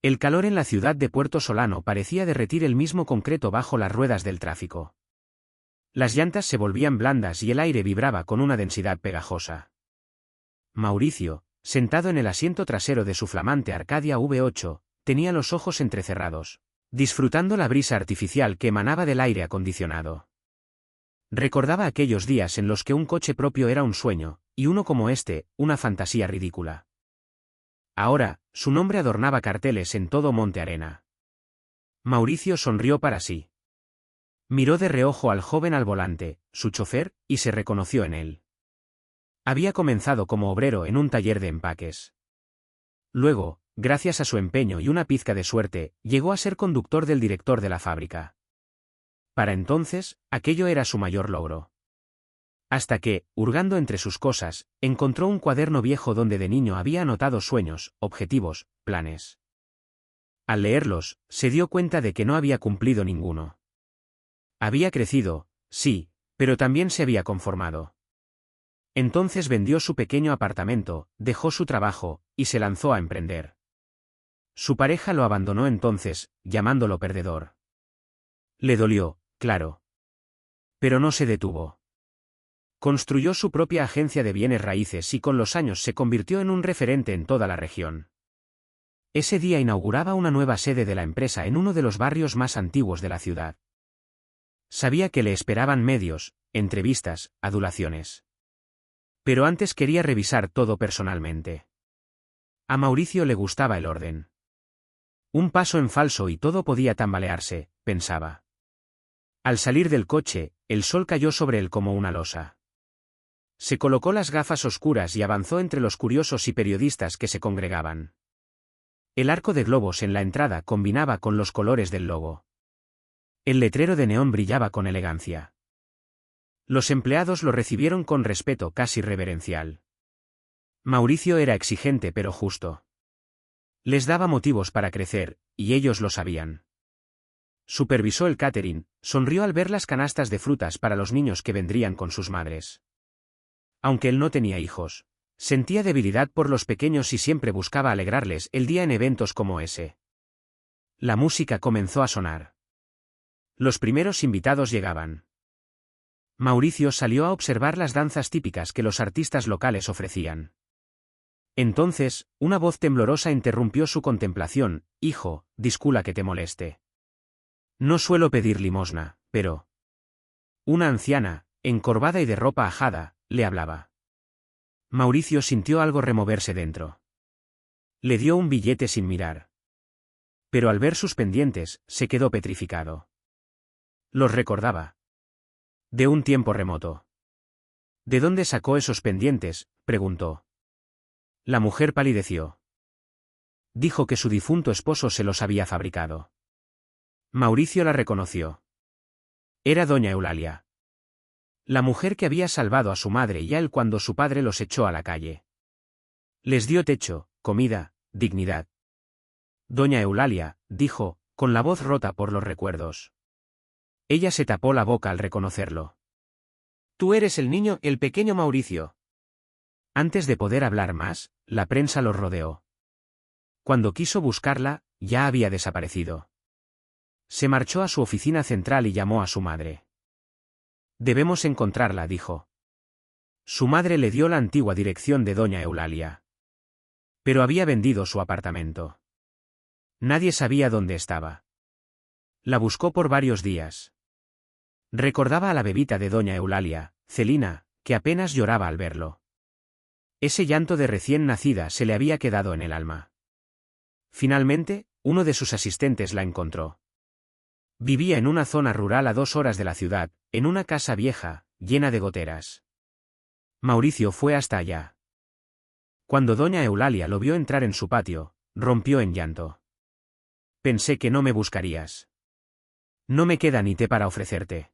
El calor en la ciudad de Puerto Solano parecía derretir el mismo concreto bajo las ruedas del tráfico. Las llantas se volvían blandas y el aire vibraba con una densidad pegajosa. Mauricio, sentado en el asiento trasero de su flamante Arcadia V8, tenía los ojos entrecerrados, disfrutando la brisa artificial que emanaba del aire acondicionado. Recordaba aquellos días en los que un coche propio era un sueño, y uno como este, una fantasía ridícula. Ahora, su nombre adornaba carteles en todo Monte Arena. Mauricio sonrió para sí. Miró de reojo al joven al volante, su chofer, y se reconoció en él. Había comenzado como obrero en un taller de empaques. Luego, gracias a su empeño y una pizca de suerte, llegó a ser conductor del director de la fábrica. Para entonces, aquello era su mayor logro. Hasta que, hurgando entre sus cosas, encontró un cuaderno viejo donde de niño había anotado sueños, objetivos, planes. Al leerlos, se dio cuenta de que no había cumplido ninguno. Había crecido, sí, pero también se había conformado. Entonces vendió su pequeño apartamento, dejó su trabajo, y se lanzó a emprender. Su pareja lo abandonó entonces, llamándolo perdedor. Le dolió, claro. Pero no se detuvo. Construyó su propia agencia de bienes raíces y con los años se convirtió en un referente en toda la región. Ese día inauguraba una nueva sede de la empresa en uno de los barrios más antiguos de la ciudad. Sabía que le esperaban medios, entrevistas, adulaciones. Pero antes quería revisar todo personalmente. A Mauricio le gustaba el orden. Un paso en falso y todo podía tambalearse, pensaba. Al salir del coche, el sol cayó sobre él como una losa. Se colocó las gafas oscuras y avanzó entre los curiosos y periodistas que se congregaban. El arco de globos en la entrada combinaba con los colores del logo. El letrero de neón brillaba con elegancia. Los empleados lo recibieron con respeto casi reverencial. Mauricio era exigente pero justo. Les daba motivos para crecer, y ellos lo sabían. Supervisó el catering, sonrió al ver las canastas de frutas para los niños que vendrían con sus madres. Aunque él no tenía hijos, sentía debilidad por los pequeños y siempre buscaba alegrarles el día en eventos como ese. La música comenzó a sonar. Los primeros invitados llegaban. Mauricio salió a observar las danzas típicas que los artistas locales ofrecían. Entonces, una voz temblorosa interrumpió su contemplación: «Hijo, disculpa que te moleste. No suelo pedir limosna, pero...». Una anciana, encorvada y de ropa ajada, le hablaba. Mauricio sintió algo removerse dentro. Le dio un billete sin mirar. Pero al ver sus pendientes, se quedó petrificado. Los recordaba. De un tiempo remoto. ¿De dónde sacó esos pendientes?, preguntó. La mujer palideció. Dijo que su difunto esposo se los había fabricado. Mauricio la reconoció. Era doña Eulalia. La mujer que había salvado a su madre y a él cuando su padre los echó a la calle. Les dio techo, comida, dignidad. Doña Eulalia, dijo, con la voz rota por los recuerdos. Ella se tapó la boca al reconocerlo. Tú eres el niño, el pequeño Mauricio. Antes de poder hablar más, la prensa los rodeó. Cuando quiso buscarla, ya había desaparecido. Se marchó a su oficina central y llamó a su madre. Debemos encontrarla, dijo. Su madre le dio la antigua dirección de doña Eulalia. Pero había vendido su apartamento. Nadie sabía dónde estaba. La buscó por varios días. Recordaba a la bebita de doña Eulalia, Celina, que apenas lloraba al verlo. Ese llanto de recién nacida se le había quedado en el alma. Finalmente, uno de sus asistentes la encontró. Vivía en una zona rural a 2 horas de la ciudad, en una casa vieja, llena de goteras. Mauricio fue hasta allá. Cuando doña Eulalia lo vio entrar en su patio, rompió en llanto. Pensé que no me buscarías. No me queda ni té para ofrecerte.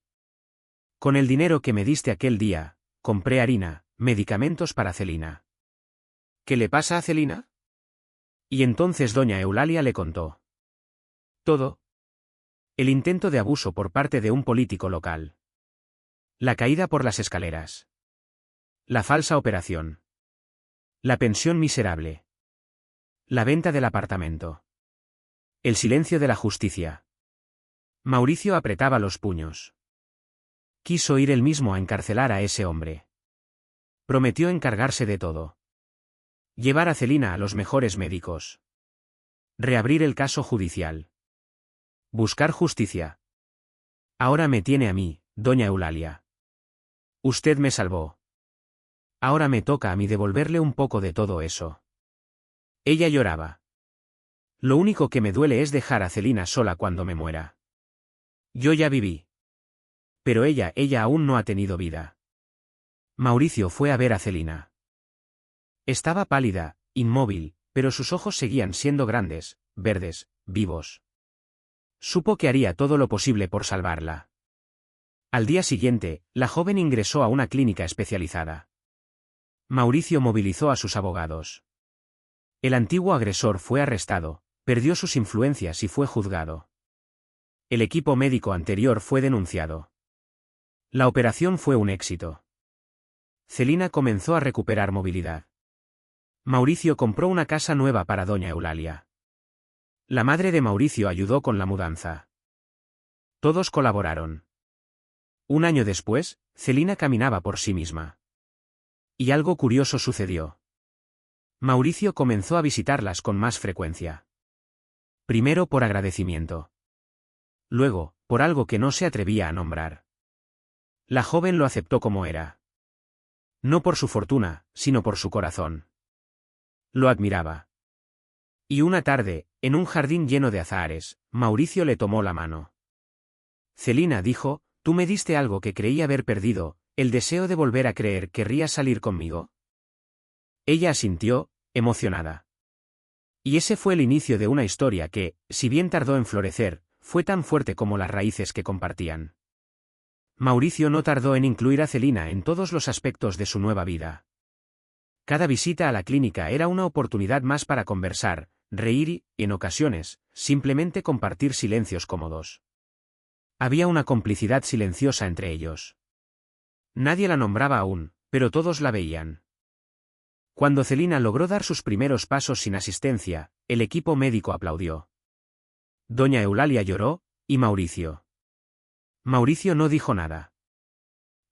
Con el dinero que me diste aquel día, compré harina, medicamentos para Celina. ¿Qué le pasa a Celina? Y entonces doña Eulalia le contó. Todo. El intento de abuso por parte de un político local. La caída por las escaleras. La falsa operación. La pensión miserable. La venta del apartamento. El silencio de la justicia. Mauricio apretaba los puños. Quiso ir él mismo a encarcelar a ese hombre. Prometió encargarse de todo. Llevar a Celina a los mejores médicos. Reabrir el caso judicial. Buscar justicia. Ahora me tiene a mí, doña Eulalia. Usted me salvó. Ahora me toca a mí devolverle un poco de todo eso. Ella lloraba. Lo único que me duele es dejar a Celina sola cuando me muera. Yo ya viví. Pero ella aún no ha tenido vida. Mauricio fue a ver a Celina. Estaba pálida, inmóvil, pero sus ojos seguían siendo grandes, verdes, vivos. Supo que haría todo lo posible por salvarla. Al día siguiente, la joven ingresó a una clínica especializada. Mauricio movilizó a sus abogados. El antiguo agresor fue arrestado, perdió sus influencias y fue juzgado. El equipo médico anterior fue denunciado. La operación fue un éxito. Celina comenzó a recuperar movilidad. Mauricio compró una casa nueva para doña Eulalia. La madre de Mauricio ayudó con la mudanza. Todos colaboraron. Un año después, Celina caminaba por sí misma. Y algo curioso sucedió. Mauricio comenzó a visitarlas con más frecuencia. Primero por agradecimiento. Luego, por algo que no se atrevía a nombrar. La joven lo aceptó como era. No por su fortuna, sino por su corazón. Lo admiraba. Y una tarde, en un jardín lleno de azahares, Mauricio le tomó la mano. Celina dijo, «Tú me diste algo que creí haber perdido, el deseo de volver a creer. ¿Querrías salir conmigo?» Ella asintió, emocionada. Y ese fue el inicio de una historia que, si bien tardó en florecer, fue tan fuerte como las raíces que compartían. Mauricio no tardó en incluir a Celina en todos los aspectos de su nueva vida. Cada visita a la clínica era una oportunidad más para conversar, reír y, en ocasiones, simplemente compartir silencios cómodos. Había una complicidad silenciosa entre ellos. Nadie la nombraba aún, pero todos la veían. Cuando Celina logró dar sus primeros pasos sin asistencia, el equipo médico aplaudió. Doña Eulalia lloró, y Mauricio. Mauricio no dijo nada.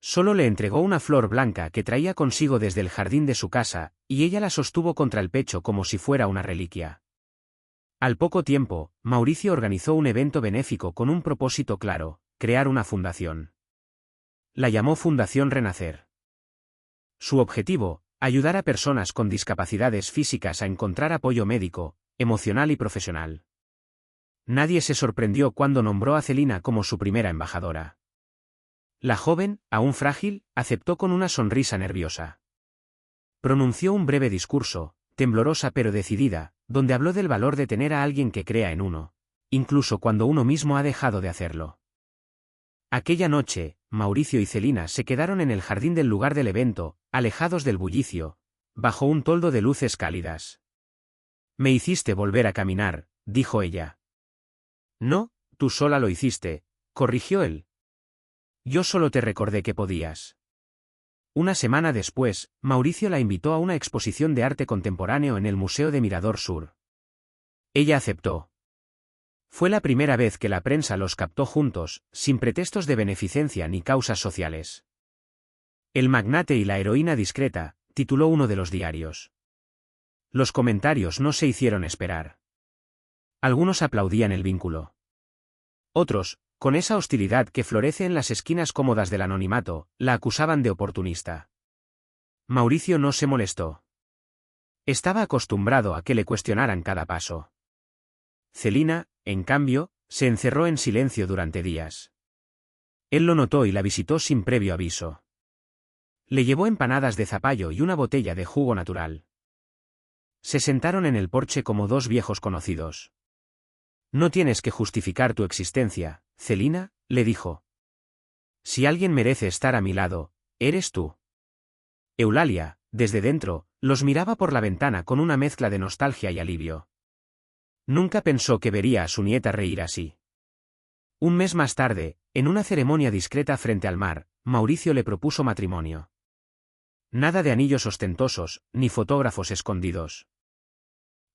Solo le entregó una flor blanca que traía consigo desde el jardín de su casa, y ella la sostuvo contra el pecho como si fuera una reliquia. Al poco tiempo, Mauricio organizó un evento benéfico con un propósito claro: crear una fundación. La llamó Fundación Renacer. Su objetivo: ayudar a personas con discapacidades físicas a encontrar apoyo médico, emocional y profesional. Nadie se sorprendió cuando nombró a Celina como su primera embajadora. La joven, aún frágil, aceptó con una sonrisa nerviosa. Pronunció un breve discurso, temblorosa pero decidida, donde habló del valor de tener a alguien que crea en uno, incluso cuando uno mismo ha dejado de hacerlo. Aquella noche, Mauricio y Celina se quedaron en el jardín del lugar del evento, alejados del bullicio, bajo un toldo de luces cálidas. «Me hiciste volver a caminar», dijo ella. «No, tú sola lo hiciste», corrigió él. «Yo solo te recordé que podías». Una semana después, Mauricio la invitó a una exposición de arte contemporáneo en el Museo de Mirador Sur. Ella aceptó. Fue la primera vez que la prensa los captó juntos, sin pretextos de beneficencia ni causas sociales. «El magnate y la heroína discreta», tituló uno de los diarios. Los comentarios no se hicieron esperar. Algunos aplaudían el vínculo. Otros, con esa hostilidad que florece en las esquinas cómodas del anonimato, la acusaban de oportunista. Mauricio no se molestó. Estaba acostumbrado a que le cuestionaran cada paso. Celina, en cambio, se encerró en silencio durante días. Él lo notó y la visitó sin previo aviso. Le llevó empanadas de zapallo y una botella de jugo natural. Se sentaron en el porche como dos viejos conocidos. «No tienes que justificar tu existencia, Celina», le dijo. «Si alguien merece estar a mi lado, eres tú». Eulalia, desde dentro, los miraba por la ventana con una mezcla de nostalgia y alivio. Nunca pensó que vería a su nieta reír así. Un mes más tarde, en una ceremonia discreta frente al mar, Mauricio le propuso matrimonio. Nada de anillos ostentosos, ni fotógrafos escondidos.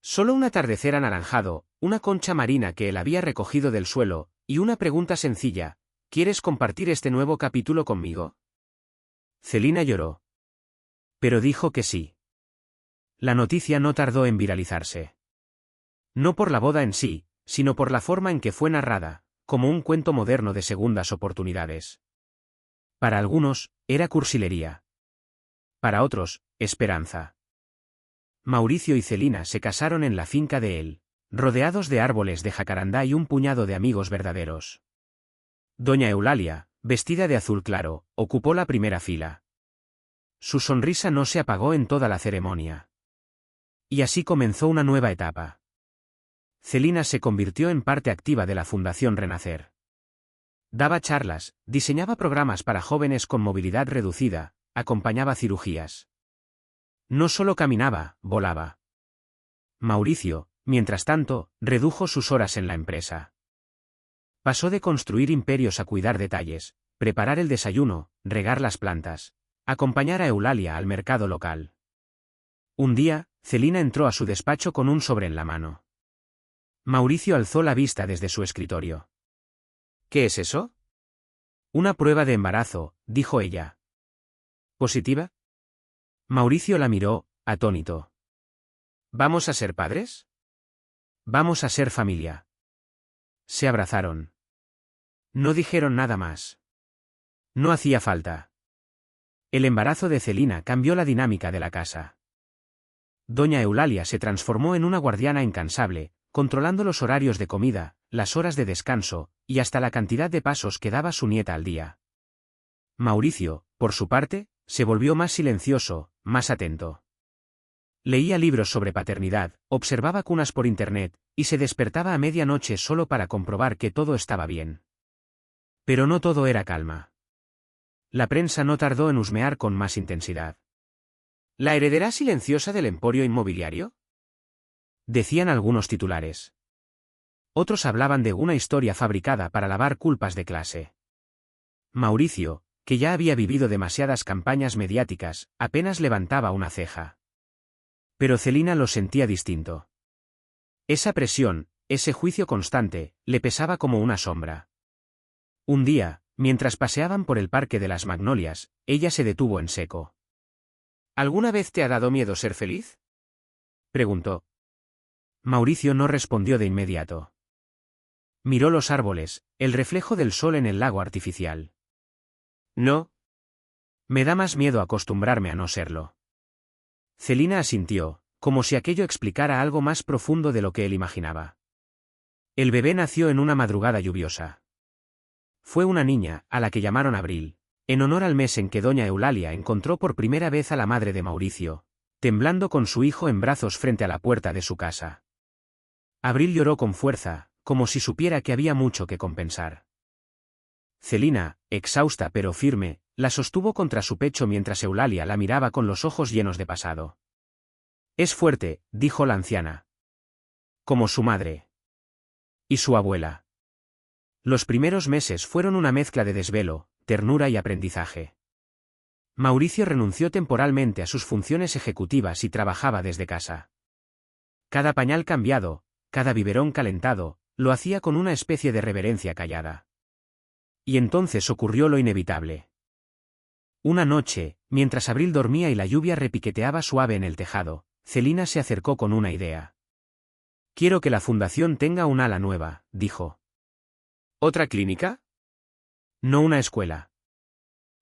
Solo un atardecer anaranjado, una concha marina que él había recogido del suelo, y una pregunta sencilla: ¿quieres compartir este nuevo capítulo conmigo? Celina lloró. Pero dijo que sí. La noticia no tardó en viralizarse. No por la boda en sí, sino por la forma en que fue narrada, como un cuento moderno de segundas oportunidades. Para algunos, era cursilería. Para otros, esperanza. Mauricio y Celina se casaron en la finca de él, rodeados de árboles de jacarandá y un puñado de amigos verdaderos. Doña Eulalia, vestida de azul claro, ocupó la primera fila. Su sonrisa no se apagó en toda la ceremonia. Y así comenzó una nueva etapa. Celina se convirtió en parte activa de la Fundación Renacer. Daba charlas, diseñaba programas para jóvenes con movilidad reducida, acompañaba cirugías. No solo caminaba, volaba. Mauricio, mientras tanto, redujo sus horas en la empresa. Pasó de construir imperios a cuidar detalles, preparar el desayuno, regar las plantas, acompañar a Eulalia al mercado local. Un día, Celina entró a su despacho con un sobre en la mano. Mauricio alzó la vista desde su escritorio. ¿Qué es eso? Una prueba de embarazo, dijo ella. ¿Positiva? Mauricio la miró, atónito. ¿Vamos a ser padres? Vamos a ser familia. Se abrazaron. No dijeron nada más. No hacía falta. El embarazo de Celina cambió la dinámica de la casa. Doña Eulalia se transformó en una guardiana incansable, controlando los horarios de comida, las horas de descanso, y hasta la cantidad de pasos que daba su nieta al día. Mauricio, por su parte, se volvió más silencioso, más atento. Leía libros sobre paternidad, observaba cunas por internet, y se despertaba a medianoche solo para comprobar que todo estaba bien. Pero no todo era calma. La prensa no tardó en husmear con más intensidad. ¿La heredera silenciosa del emporio inmobiliario?, decían algunos titulares. Otros hablaban de una historia fabricada para lavar culpas de clase. Mauricio, que ya había vivido demasiadas campañas mediáticas, apenas levantaba una ceja. Pero Celina lo sentía distinto. Esa presión, ese juicio constante, le pesaba como una sombra. Un día, mientras paseaban por el Parque de las Magnolias, ella se detuvo en seco. ¿Alguna vez te ha dado miedo ser feliz?, preguntó. Mauricio no respondió de inmediato. Miró los árboles, el reflejo del sol en el lago artificial. No. Me da más miedo acostumbrarme a no serlo. Celina asintió, como si aquello explicara algo más profundo de lo que él imaginaba. El bebé nació en una madrugada lluviosa. Fue una niña, a la que llamaron Abril, en honor al mes en que doña Eulalia encontró por primera vez a la madre de Mauricio, temblando con su hijo en brazos frente a la puerta de su casa. Abril lloró con fuerza, como si supiera que había mucho que compensar. Celina, exhausta pero firme, la sostuvo contra su pecho mientras Eulalia la miraba con los ojos llenos de pasado. Es fuerte, dijo la anciana. Como su madre. Y su abuela. Los primeros meses fueron una mezcla de desvelo, ternura y aprendizaje. Mauricio renunció temporalmente a sus funciones ejecutivas y trabajaba desde casa. Cada pañal cambiado, cada biberón calentado, lo hacía con una especie de reverencia callada. Y entonces ocurrió lo inevitable. Una noche, mientras Abril dormía y la lluvia repiqueteaba suave en el tejado, Celina se acercó con una idea. Quiero que la fundación tenga un ala nueva, dijo. ¿Otra clínica? No, una escuela.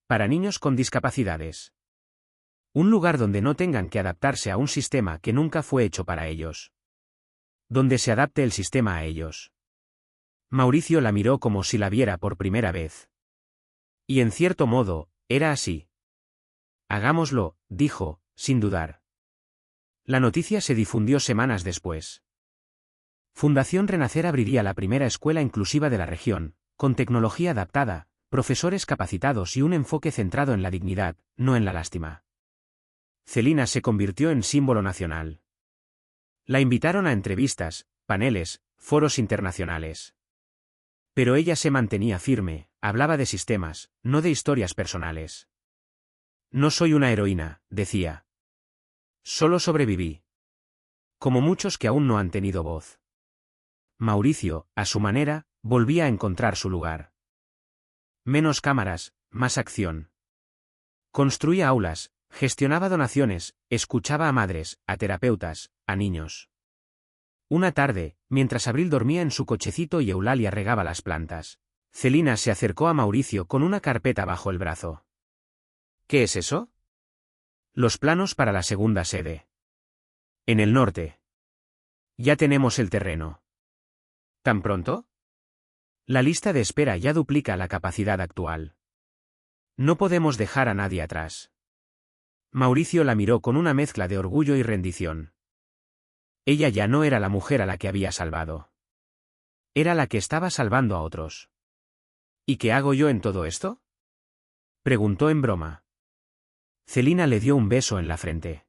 Para niños con discapacidades. Un lugar donde no tengan que adaptarse a un sistema que nunca fue hecho para ellos. Donde se adapte el sistema a ellos. Mauricio la miró como si la viera por primera vez. Y en cierto modo, era así. Hagámoslo, dijo, sin dudar. La noticia se difundió semanas después. Fundación Renacer abriría la primera escuela inclusiva de la región, con tecnología adaptada, profesores capacitados y un enfoque centrado en la dignidad, no en la lástima. Celina se convirtió en símbolo nacional. La invitaron a entrevistas, paneles, foros internacionales. Pero ella se mantenía firme, hablaba de sistemas, no de historias personales. No soy una heroína, decía. Solo sobreviví. como muchos que aún no han tenido voz. Mauricio, a su manera, volvía a encontrar su lugar. Menos cámaras, más acción. Construía aulas, gestionaba donaciones, escuchaba a madres, a terapeutas, a niños. Una tarde, mientras Abril dormía en su cochecito y Eulalia regaba las plantas, Celina se acercó a Mauricio con una carpeta bajo el brazo. ¿Qué es eso? Los planos para la segunda sede. En el norte. Ya tenemos el terreno. ¿Tan pronto? La lista de espera ya duplica la capacidad actual. No podemos dejar a nadie atrás. Mauricio la miró con una mezcla de orgullo y rendición. Ella ya no era la mujer a la que había salvado. Era la que estaba salvando a otros. ¿Y qué hago yo en todo esto? Preguntó en broma. Celina le dio un beso en la frente.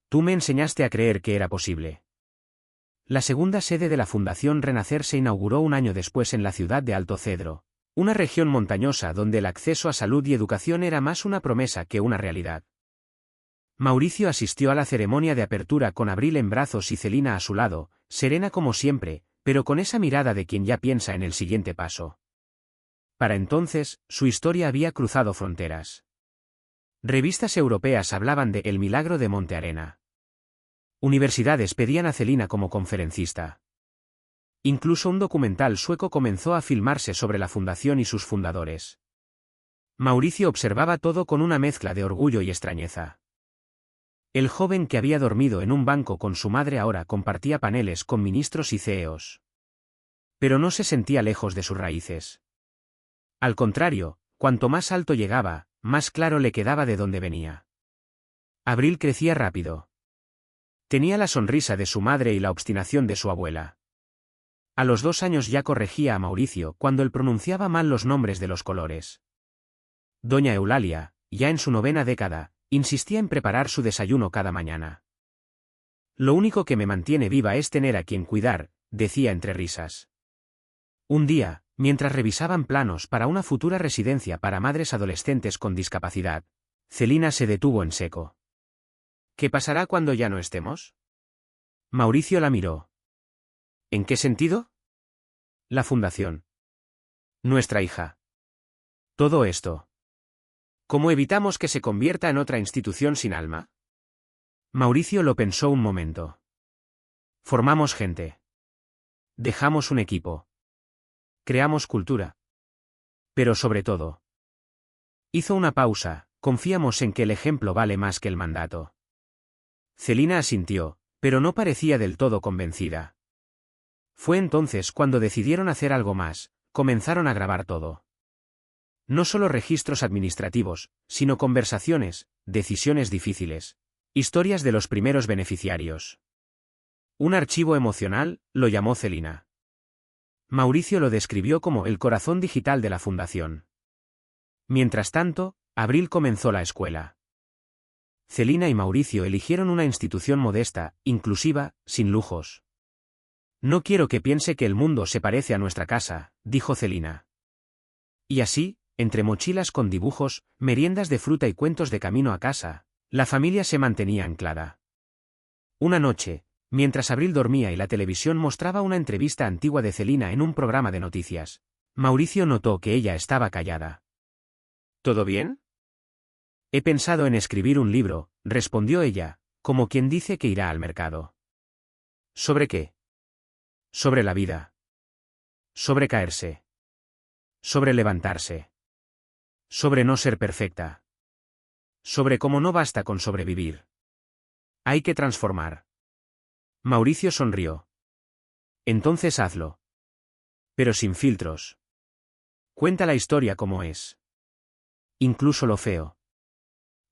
Tú me enseñaste a creer que era posible. La segunda sede de la Fundación Renacer se inauguró un año después en la ciudad de Alto Cedro, una región montañosa donde el acceso a salud y educación era más una promesa que una realidad. Mauricio asistió a la ceremonia de apertura con Abril en brazos y Celina a su lado, serena como siempre, pero con esa mirada de quien ya piensa en el siguiente paso. Para entonces, su historia había cruzado fronteras. Revistas europeas hablaban de El milagro de Monte Arena. Universidades pedían a Celina como conferencista. Incluso un documental sueco comenzó a filmarse sobre la fundación y sus fundadores. Mauricio observaba todo con una mezcla de orgullo y extrañeza. El joven que había dormido en un banco con su madre ahora compartía paneles con ministros y CEOs. Pero no se sentía lejos de sus raíces. Al contrario, cuanto más alto llegaba, más claro le quedaba de dónde venía. Abril crecía rápido. Tenía la sonrisa de su madre y la obstinación de su abuela. A los 2 años ya corregía a Mauricio cuando él pronunciaba mal los nombres de los colores. Doña Eulalia, ya en su 9ª década, insistía en preparar su desayuno cada mañana. Lo único que me mantiene viva es tener a quien cuidar, decía entre risas. Un día, mientras revisaban planos para una futura residencia para madres adolescentes con discapacidad, Celina se detuvo en seco. ¿Qué pasará cuando ya no estemos? Mauricio la miró. ¿En qué sentido? La fundación. Nuestra hija. Todo esto. ¿Cómo evitamos que se convierta en otra institución sin alma? Mauricio lo pensó un momento. Formamos gente. Dejamos un equipo. Creamos cultura. Pero sobre todo. Hizo una pausa, confiamos en que el ejemplo vale más que el mandato. Celina asintió, pero no parecía del todo convencida. Fue entonces cuando decidieron hacer algo más, comenzaron a grabar todo. No solo registros administrativos, sino conversaciones, decisiones difíciles, historias de los primeros beneficiarios. Un archivo emocional, lo llamó Celina. Mauricio lo describió como el corazón digital de la fundación. Mientras tanto, Abril comenzó la escuela. Celina y Mauricio eligieron una institución modesta, inclusiva, sin lujos. No quiero que piense que el mundo se parece a nuestra casa, dijo Celina. Y así, entre mochilas con dibujos, meriendas de fruta y cuentos de camino a casa, la familia se mantenía anclada. Una noche, mientras Abril dormía y la televisión mostraba una entrevista antigua de Celina en un programa de noticias, Mauricio notó que ella estaba callada. ¿Todo bien? He pensado en escribir un libro, respondió ella, como quien dice que irá al mercado. ¿Sobre qué? Sobre la vida. Sobre caerse. Sobre levantarse. Sobre no ser perfecta. Sobre cómo no basta con sobrevivir. Hay que transformar. Mauricio sonrió. Entonces hazlo. Pero sin filtros. Cuenta la historia como es. Incluso lo feo.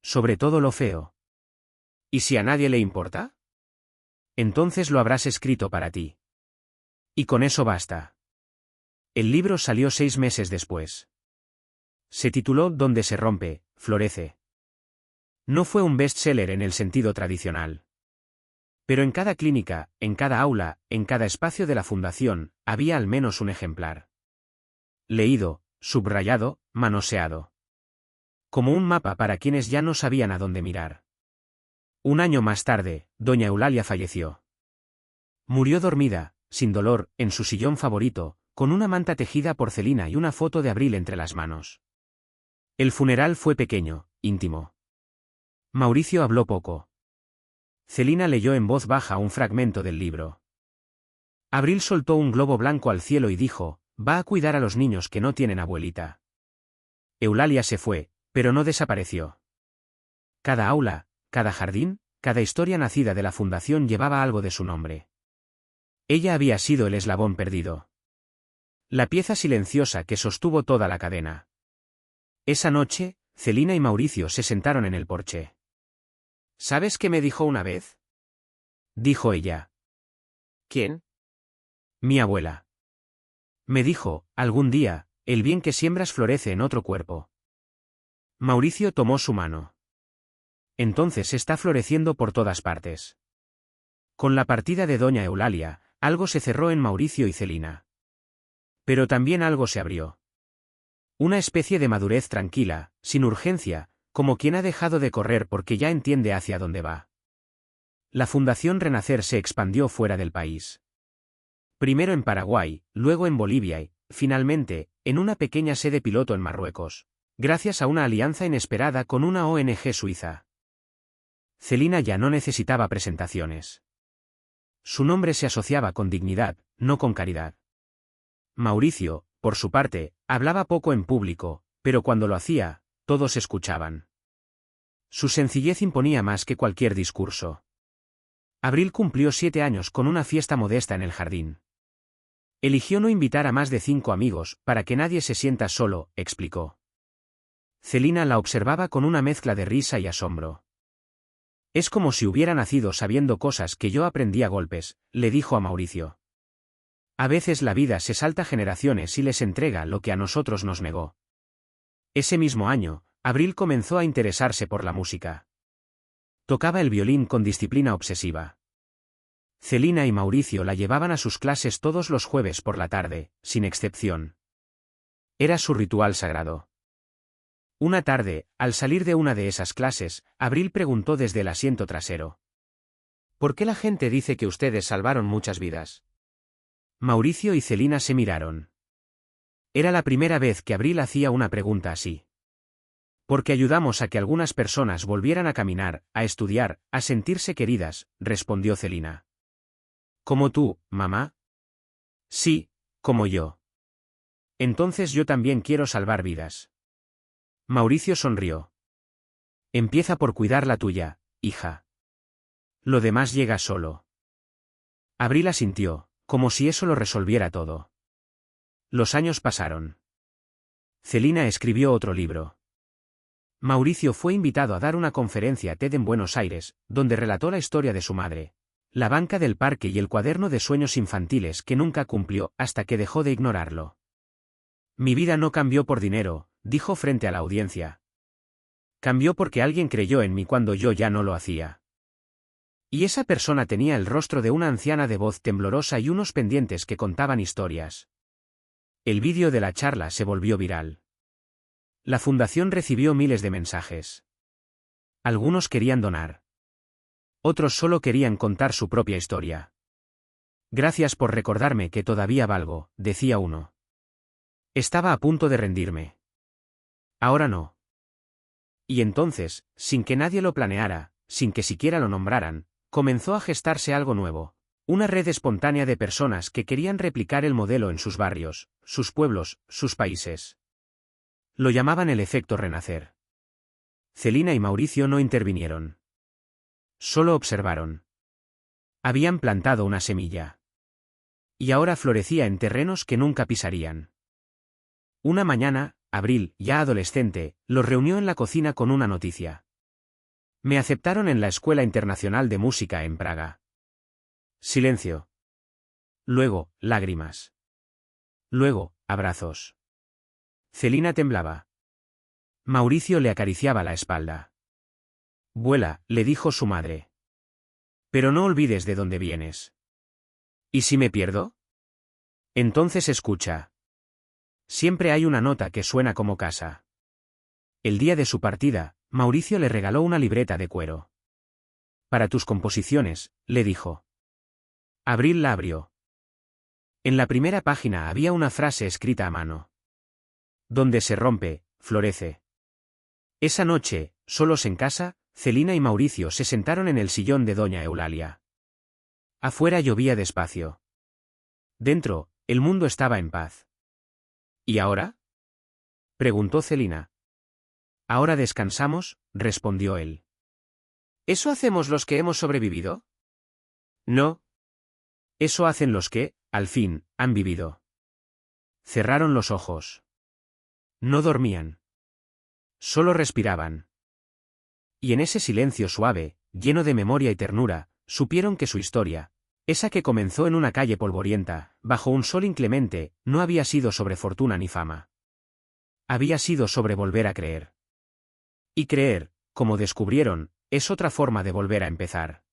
Sobre todo lo feo. ¿Y si a nadie le importa? Entonces lo habrás escrito para ti. Y con eso basta. El libro salió 6 meses después. Se tituló Donde se rompe, florece. No fue un bestseller en el sentido tradicional. Pero en cada clínica, en cada aula, en cada espacio de la fundación, había al menos un ejemplar. Leído, subrayado, manoseado. Como un mapa para quienes ya no sabían a dónde mirar. Un año más tarde, doña Eulalia falleció. Murió dormida, sin dolor, en su sillón favorito, con una manta tejida por Celina y una foto de Abril entre las manos. El funeral fue pequeño, íntimo. Mauricio habló poco. Celina leyó en voz baja un fragmento del libro. Abril soltó un globo blanco al cielo y dijo, va a cuidar a los niños que no tienen abuelita. Eulalia se fue, pero no desapareció. Cada aula, cada jardín, cada historia nacida de la fundación llevaba algo de su nombre. Ella había sido el eslabón perdido. La pieza silenciosa que sostuvo toda la cadena. Esa noche, Celina y Mauricio se sentaron en el porche. ¿Sabes qué me dijo una vez? Dijo ella. ¿Quién? Mi abuela. Me dijo, algún día, el bien que siembras florece en otro cuerpo. Mauricio tomó su mano. Entonces está floreciendo por todas partes. Con la partida de doña Eulalia, algo se cerró en Mauricio y Celina. Pero también algo se abrió. Una especie de madurez tranquila, sin urgencia, como quien ha dejado de correr porque ya entiende hacia dónde va. La Fundación Renacer se expandió fuera del país. Primero en Paraguay, luego en Bolivia y, finalmente, en una pequeña sede piloto en Marruecos, gracias a una alianza inesperada con una ONG suiza. Celina ya no necesitaba presentaciones. Su nombre se asociaba con dignidad, no con caridad. Mauricio, por su parte, hablaba poco en público, pero cuando lo hacía, todos escuchaban. Su sencillez imponía más que cualquier discurso. Abril cumplió 7 años con una fiesta modesta en el jardín. Eligió no invitar a más de 5 amigos, para que nadie se sienta solo, explicó. Celina la observaba con una mezcla de risa y asombro. Es como si hubiera nacido sabiendo cosas que yo aprendí a golpes, le dijo a Mauricio. A veces la vida se salta generaciones y les entrega lo que a nosotros nos negó. Ese mismo año, Abril comenzó a interesarse por la música. Tocaba el violín con disciplina obsesiva. Celina y Mauricio la llevaban a sus clases todos los jueves por la tarde, sin excepción. Era su ritual sagrado. Una tarde, al salir de una de esas clases, Abril preguntó desde el asiento trasero. ¿Por qué la gente dice que ustedes salvaron muchas vidas? Mauricio y Celina se miraron. Era la primera vez que Abril hacía una pregunta así. Porque ayudamos a que algunas personas volvieran a caminar, a estudiar, a sentirse queridas, respondió Celina. ¿Como tú, mamá? Sí, como yo. Entonces yo también quiero salvar vidas. Mauricio sonrió. Empieza por cuidar la tuya, hija. Lo demás llega solo. Abril asintió, como si eso lo resolviera todo. Los años pasaron. Celina escribió otro libro. Mauricio fue invitado a dar una conferencia TED en Buenos Aires, donde relató la historia de su madre, la banca del parque y el cuaderno de sueños infantiles que nunca cumplió hasta que dejó de ignorarlo. Mi vida no cambió por dinero, dijo frente a la audiencia. Cambió porque alguien creyó en mí cuando yo ya no lo hacía. Y esa persona tenía el rostro de una anciana de voz temblorosa y unos pendientes que contaban historias. El vídeo de la charla se volvió viral. La fundación recibió miles de mensajes. Algunos querían donar. Otros solo querían contar su propia historia. Gracias por recordarme que todavía valgo, decía uno. Estaba a punto de rendirme. Ahora no. Y entonces, sin que nadie lo planeara, sin que siquiera lo nombraran, comenzó a gestarse algo nuevo. Una red espontánea de personas que querían replicar el modelo en sus barrios, sus pueblos, sus países. Lo llamaban el efecto Renacer. Celina y Mauricio no intervinieron. Solo observaron. Habían plantado una semilla. Y ahora florecía en terrenos que nunca pisarían. Una mañana, Abril, ya adolescente, los reunió en la cocina con una noticia. Me aceptaron en la Escuela Internacional de Música en Praga. Silencio. Luego, lágrimas. Luego, abrazos. Celina temblaba. Mauricio le acariciaba la espalda. Vuela, le dijo su madre. Pero no olvides de dónde vienes. ¿Y si me pierdo? Entonces escucha. Siempre hay una nota que suena como casa. El día de su partida, Mauricio le regaló una libreta de cuero. Para tus composiciones, le dijo. Abril la abrió. En la primera página había una frase escrita a mano. Donde se rompe, florece. Esa noche, solos en casa, Celina y Mauricio se sentaron en el sillón de doña Eulalia. Afuera llovía despacio. Dentro, el mundo estaba en paz. ¿Y ahora?, preguntó Celina. Ahora descansamos, respondió él. ¿Eso hacemos los que hemos sobrevivido? No. Eso hacen los que, al fin, han vivido. Cerraron los ojos. No dormían. Solo respiraban. Y en ese silencio suave, lleno de memoria y ternura, supieron que su historia, esa que comenzó en una calle polvorienta, bajo un sol inclemente, no había sido sobre fortuna ni fama. Había sido sobre volver a creer. Y creer, como descubrieron, es otra forma de volver a empezar.